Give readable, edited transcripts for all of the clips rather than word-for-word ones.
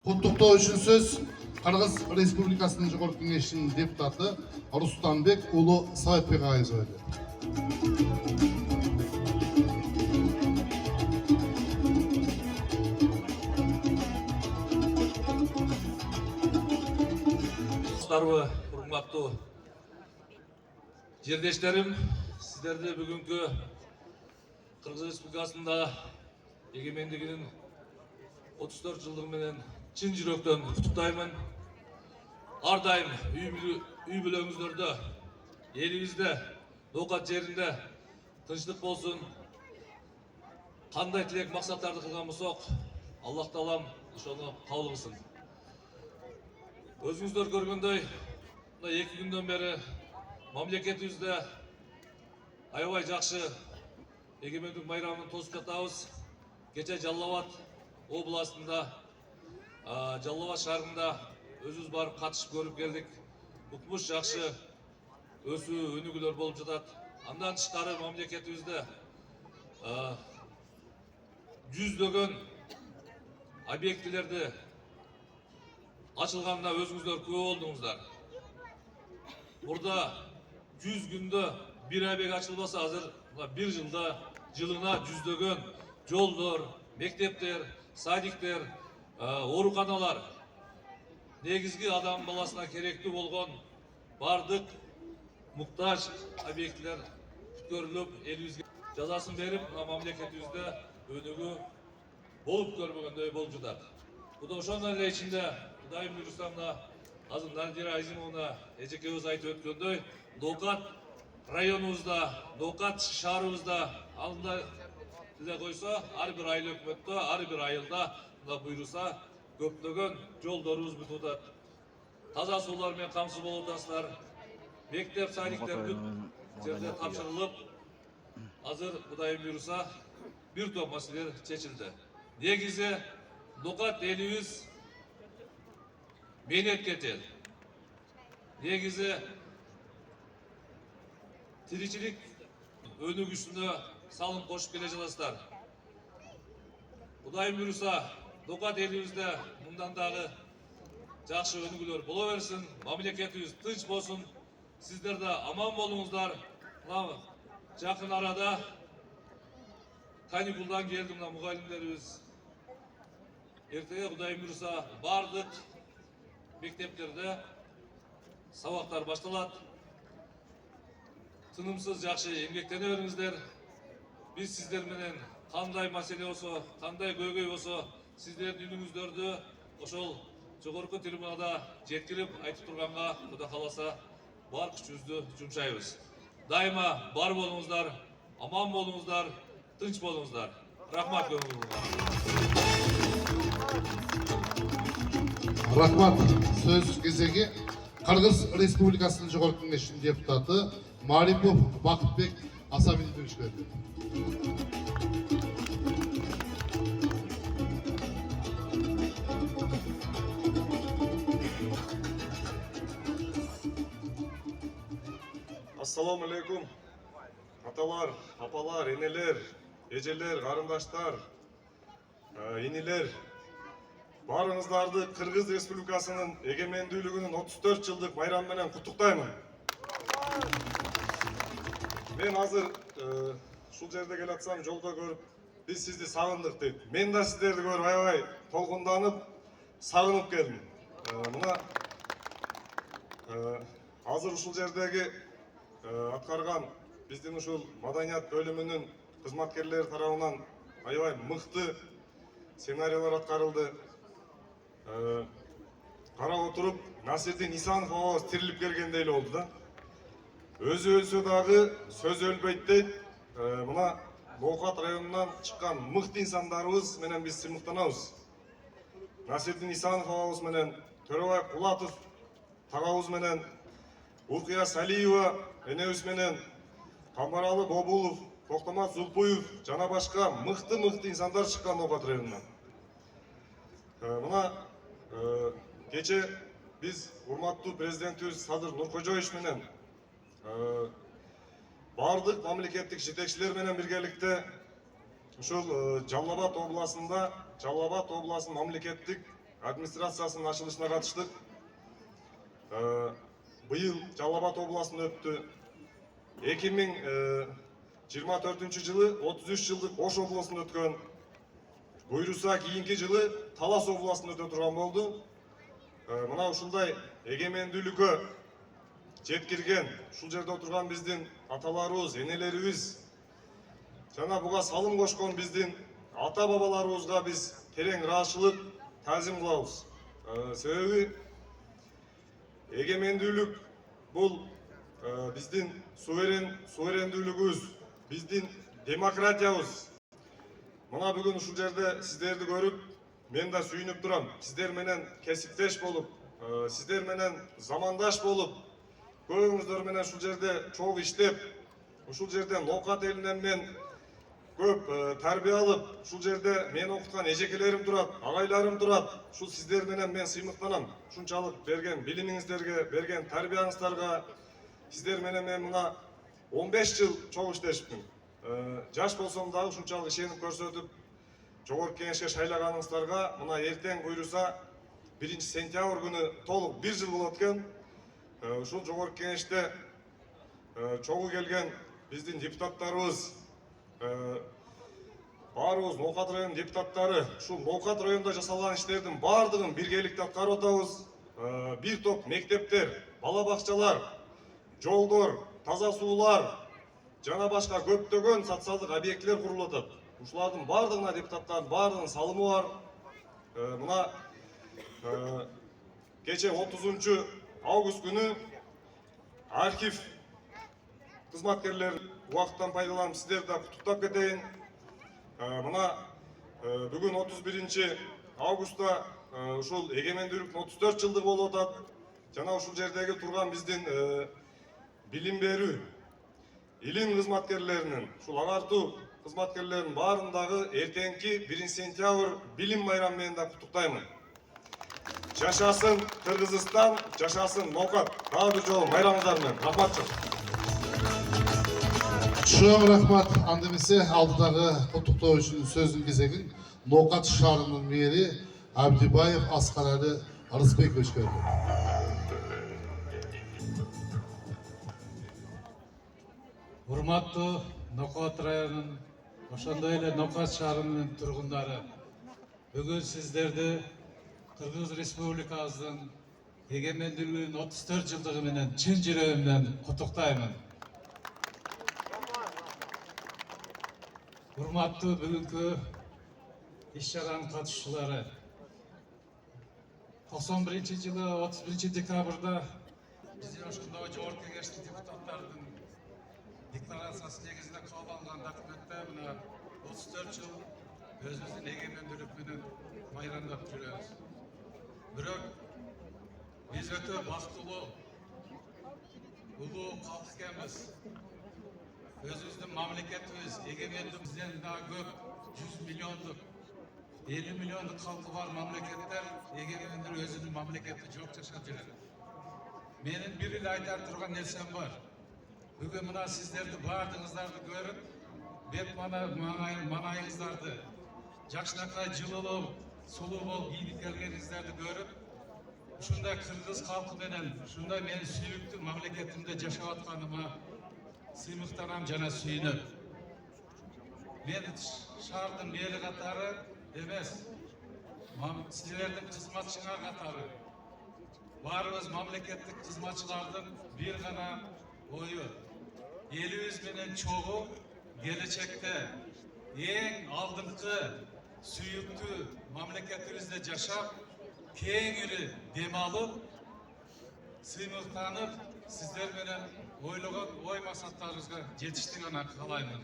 Құттықтау үшін сөз Қырғыз Республикасының Жоғарғы Кеңесінің депутаты Рустанбек ұлы Саатбек ағайға беріледі. Урматтуу жердештерим, сіздерді бүгінгі Қырғыз Республикасында егемендігінің 34 жылдығы менен чын жүректен құттықтаймын. Ардайым үй бүлөңүздөрдө, элибизде, ноокат жеринде тынчтык болсун. Кандай тилек максаттарды кылган болсок, Аллах Таалам ошону кабыл кылсын. Өзүңүздөр көргөндөй, 2 күндөн бери мамлекетибизде аябай жакшы эгемендик майрамын тосуп жатабыз. Кече Жалал Абад областында, Жалал Абад шаарында өзүбүз барып катышып көрүп келдик. Укмуш жакшы өсүү, өнүгүүлөр болуп жатат. Андан тышкары мамлекетибизде жүздөгөн объектилерди ачылганына өзүңүздөр күбө болдуңуздар. Burada 100 günde bir объект açılması hazır. Bir жылына жүздөгөн жолдор, мектептер, садиктер, ооруканалар, негизги адам баласына керектүү болгон бардык муктаж объектилер көрүлүп, элибизге жазасын берип, мамлекетибизде өнүгүү болуп көрбөгөндөй болуп жатат. Буда ошонун эле ичинде Кудайым буйруса азыр Надира Азимовна эжекебиз айтып өткөндөй, Ноокат районубузда, Ноокат шаарыбызда алдында эле койсо, ар бир айыл өкмөттө, ар бир айылда буйруса көптөгөн жолдорубуз бүтүп атат. Таза суулар менен камсыз болуп атасыздар. Мектеп, садиктер бүт жерде тапшырылып, азыр Кудайым буйруса бир топ маселелер чечилди. Негизи Ноокат элибиз мейнетке тел. Негизи тиричилик өнүгүүсүнө салым кошуп келе жатасыздар. Кудайым буйруса, Ноокат элибизде мындан дагы жакшы өнүгүүлөр боло берсин, мамлекетибиз тынч болсун, сиздер да аман болуңуздар. Жакын арада каникулдан келди мына мугалимдерибиз. Эртеге Кудайым буйруса бардык мектептерде сабактар башталат. Тынымсыз жакшы эмгектене бериңиздер. Биз сиздер менен кандай маселе болсо, кандай көйгөй болсо, сиздердин үнүңүздөрдү ошол жогорку трибунада жеткирип айтып турганга Кудай кааласа бар күчүбүздү жумшайбыз. Дайыма бар болуңуздар, аман болуңуздар, тынч болуңуздар. Рахмат көңүлүңүзгө. Рахмат. Сөз кезеги Қырғыз Республикасының Жоғарғы Кеңесінің депутаты Марипов Бақытбек Асамидовичке беріледі. Ассаламу алейкум. Аталар, апалар, энелер, эжелер, карындаштар, инилер. Барыңыздарды Кыргыз Республикасынын эгемендүүлүгүнүн 34 жылдык майрам менен куттуктаймын. Мен азыр ушул жерде келатсам, жолдо көрүп, биз сизди сагындык дейт. Мен да сиздерди көрүп аябай толкунданып, сагынып келдим. Мына азыр ушул жердеги аткарган биздин ушул маданият бөлүмүнүн кызматкерлери тарабынан аябай мыкты сценарийлер аткарылды. Карап отуруп, Насирдин Исанов абабыз тирилип келгендей эле болду да. Өзү өлсө дагы сөз өлбөйт дейт. Мына Ноокат районунан чыккан мыкты инсандарыбыз менен биз сыймыктанабыз. Насирдин Исанов абабыз менен, Төрөбай Кулатов тагабыз менен, Уркия Салиева энебиз менен, Камаралы Бобулов, Токтомат Зулпуев жана башка мыкты инсандар чыккан Ноокат районунан. Мына кече биз урматтуу президентибиз Садыр Нуркожоевич менен бардык мамлекеттик жетекчилер менен биргеликте ушул Жалал Абад областында, Жалал Абад областынын мамлекеттик администрациясынын ачылышына катыштык. Быйыл Жалал Абад областында өттү. 2024 жылы 33 жылдык Ош областында өткөн. Буйруса кийинки жылы Талас областында өтө турган болду. Мына ушундай эгемендүүлүккө жеткирген, ушул жерде отурган биздин аталарыбыз, энелерибиз жана буга салым кошкон биздин ата бабаларыбызга биз терең ыраазычылык таазим кылабыз. Себеби эгемендүүлүк бул биздин суверендүүлүгүбүз, биздин демократиябыз. Мына бүгүн ушул жерде сиздерди көрүп, мен да сүйүнүп турам. Сиздер менен кесиптеш болуп, сиздер менен замандаш болуп, көбүңүздөр менен ушул жерде чогуу иштеп, ушул жерден ноокат элинен мен көп тарбия алып, ушул жерде мен окуткан эжекелерим турат, агайларым турат. Ушул сиздер менен мен сыймыктанам. Ушунчалык берген билимиңиздерге, берген тарбияңыздарга, сиздер менен мен мына 15 жыл чогуу иштешипмин. Жаш болсом дагы ушунчалык ишенип көрсөтүп, жогорку кеңешке шайлаганыңыздарга мына эртең буйруса 1 сентябрь күнү толук 1 жыл болот экен. Ушул жогорку кеңеште чогуу келген биздин депутаттарыбыз, баарыбыз Ноокат районунун депутаттары, ушул Ноокат районунда жасалган иштердин баардыгын биргеликте аткарып атабыз. Бир топ мектептер, бала бакчалар, жолдор, таза суулар жана башка көптөгөн социалдык объектилер курулуп атат. Ушулардын баардыгына депутаттардын баардыгынын салымы бар. Мына кече 30 август күнү архив кызматкерлер убакыттан пайдаланып сиздерди да куттуктап кетейин. Мына бүгүн 31 августта ушул эгемендүүлүктүн 34 жылдыгы болуп атат. Жана ушул жердеги турган биздин билим берүү, илим кызматкерлеринин, ушул агартуу кызматкерлеринин баарын дагы эртеңки 1 сентябрь билим байрамы менен да куттуктаймын. Жашасын Кыргызстан, жашасын Ноокат. Дагы бир жолу майрамыңыздар менен. Рахмат. Чоң рахмат. Анда эмесе алдыдагы куттуктоо үчүн сөздүн кезегин Ноокат шаарынын мэри Абдибаев Аскарали Арысбекович берди. Урматтуу Ноокат районунун, ошондой эле Ноокат шаарынын тургундары, бүгүн сиздерди Кыргыз Республикабыздын эгемендүүлүгүнүн 34 жылдыгы менен чын жүрөгүмдөн куттуктаймын. Урматтуу бүгүнкү иш-чаранын катышуучулары, 91 жылы 31 декабрда биздин ошондой жогорку кеңештин депутаттардын декларациясы негизинде кабыл алынган документте мына 34 жыл өзүбүздүн эгемендүүлүк менен майрамдап жүрөбүз. Бирок биз өтө бактылуу, улуу калк экенбиз. Өзүбүздүн мамлекетибиз эгемендүүлүгүбүздөн дагы көп 100 миллиондук, 50 миллиондук калкы бар мамлекеттер эгемендүүлүк өзүнүн мамлекети жок жашап жүрөт. Менин бир эле айтар турган нерсем бар. Бүгүн мына сиздерди баардыгыңыздарды көрүп, бет маңайыңыздарды жакшынакай жылуулуу, сулуу болуп кийинип келгениңиздерди көрүп, ушундай кыргыз калкы менен, ушундай менин сүйүктүү мамлекетимде жашап атканыма сыймыктанам жана сүйүнөм. Мен шаардын мэри катары эмес, силердин кызматчыңар катары, баарыбыз мамлекеттик кызматчылардын бир гана ою, элибиз менен чогуу келечекте эң алдыңкы сүйүктүү мамлекетибизде жашап, кеңири дем алып, сыймыктанып, сиздер менен ойлогон ой максаттарыбызга жетиштигин каалаймын.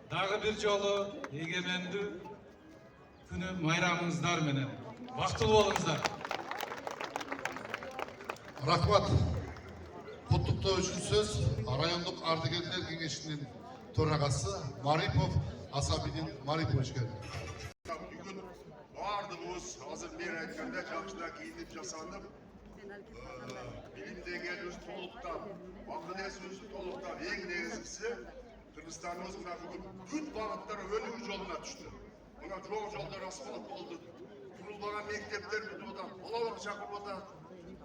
Дагы бир жолу эгемендүү күнү майрамыңыздар менен бактылуу болуңуздар. Рахмат. Куттуктоо үчүн сөз райондук ардыгерлер кеңешинин төрагасы Марипов Асабидин Марипович берди. Бүгін бардығымыз азыр мен айтканда жакшыда кийинип жасанып, билим деңгээлибиз толуктап, акыл-эсибиз толуктап, эң негизгиси Кыргызстаныбыз бүгүн бүт багыттар өнүгүү жолуна түштү. Мына жол жолдор асфальт болду, kurulmagan mektepler buzulda, balabakça kurulda,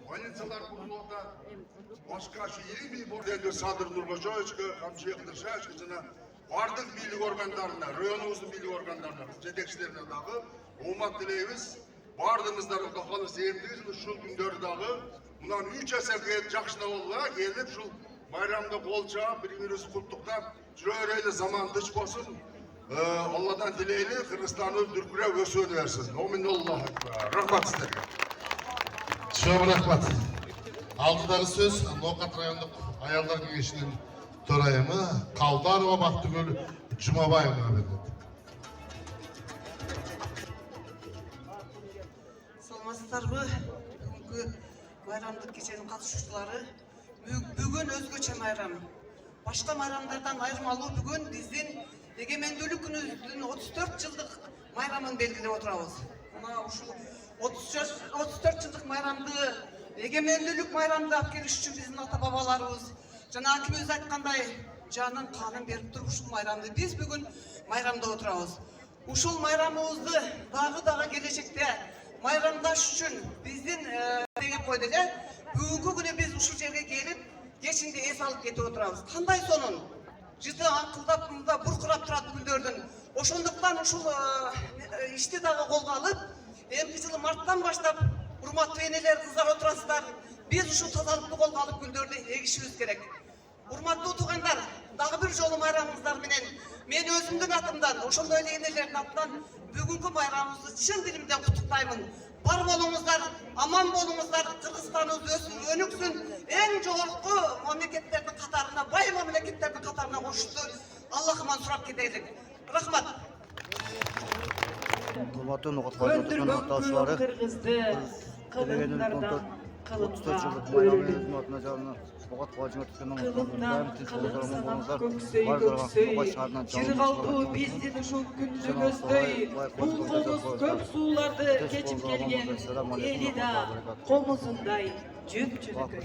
больницалар kurulda, başka şu yeni bir burada Sadır Nurbaşoviç'e, Kamçıya Kıdırşaşkı'na, bardıq birlik organlarına, rayonumuzun birlik organlarına, yetekçilerine dağı, olmak dileyimiz, bardığımızda kafalı sevdiğimiz şu günleri dağı, bundan 3 eserge jakşına olla, gelip şu bayramda bolça, birbirimizi kutlukta, şöyle zaman dış basın, Allah'tan dileğiyle Kırgızistan'ı dürküre ösü versin. Ominallah. Rahmat sizlerge. Çok rahmat. Aldıдағы söz Nokat rayonduk ayarlar kengesinin төрайымы Kaldarova Baktыгүл Жұмабаевнаға беріледі. Саламатсыздарбы? Бүгүнкү майрамдык кеченин катышуучулары. Бүгүн өзгөчө майрам. Башка майрамдардан айырмалуу бүгүн биздин эгемендүүлүк күнүбүздүн 34 жылдык майрамын белгилеп отурабыз. Мына ушул 34 жылдык майрамды, эгемендүүлүк майрамды алып келиш үчүн биздин ата бабаларыбыз жана акимибиз айткандай жанын канын берип туруп ушул майрамды биз бүгүн майрамдап отурабыз. Ушул майрамыбызды дагы келечекте майрамдаш үчүн биздин деп койду эле. Бүгүнкү күнү биз ушул жерге келип, кечинде эс алып кетип отурабыз. Кандай сонун? Жыты акылдап, мында буркурап турат күндөрдүн. Ошондуктан ушул ишти дагы колго алып, эмки жылы марттан баштап, урматтуу энелер, кыздар отурасыздар. Биз ушул тазалыкты колго алып күндөрдү эгишибиз керек. Урматтуу туугандар, дагы бир жолу майрамыңыздар менен мен өзүмдүн атымдан, ошондой эле энелердин атынан бүгүнкү майрамыбызды чын диlimden куттуктаймын. Бар болуңуздар, аман болуңуздар, Кыргызстаныбыз өсүн, өнүксүн, эң жогорку мамлекеттердин катарына, бай мамлекеттердин катарына кошушту Аллахыман сурап кетелик. Рахмат. Курматтуу Нокат калдырган катташуулары, Кыргызды кылымдардан кылымга бөлүнүп, Нокат калдырган кылымдан кылым санап көксөй, жыргалдуу биздин ушул күндүбүздөй, булгунуз көп сууларды кечип келген эли да комузундай жүк жөнөкөй.